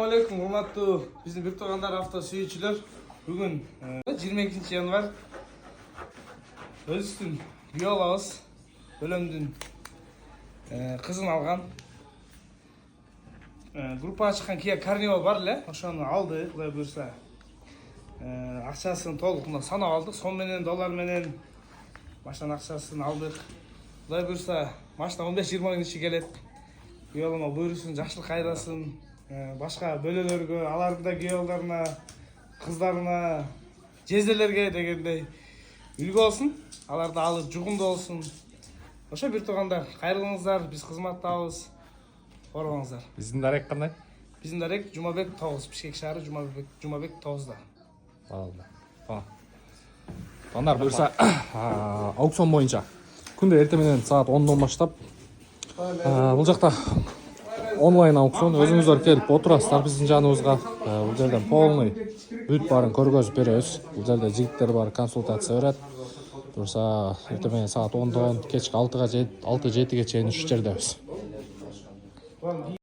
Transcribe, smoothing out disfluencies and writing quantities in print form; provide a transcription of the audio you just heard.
Assalamualaikum, урматтуу биздин бир туугандар авто сүйүүчүлөр. Бүгүн 22 январь өзүбүздүн күйөө алабыз. Бөлөмдүн кызын алган. Группага чыккан Kia Carnival бар эле, ошону алды, Кудай буйрса. Акчасын толугунда санап алдык, сом менен, доллар менен машинанын акчасын алдык. Кудай буйрса, машина 15-20 күн ичи келет. Күйөө буйрусын, жакшылык айдасын. Башка бөлөлөргө, алардын да күйөөлөрүнө, кыздарына, жезделерге дегендей үлгү болсун. Аларды алып жугумдуу болсун. Ошо бир туугандар, кайрылыңыздар, биз кызматтабыз. Орбоңуздар. Биздин дарек кандай? Биздин дарек Жумабек 9, Бишкек шаары Жумабек 9да. Алды. Туугандар буюрса, аукцион боюнча күндө эртең менен саат 10дон баштап бул жакта онлайн аукцион, өзүңүздөр келип отурасыздар биздин жаныбызга. Бул жерден полный бүт баарын көргөзүп беребиз. Бул жерде жигиттер бар, консультация берет. Буюрса эртең менен саат 10дон кечки 6-7ге чейин ушу жердебиз.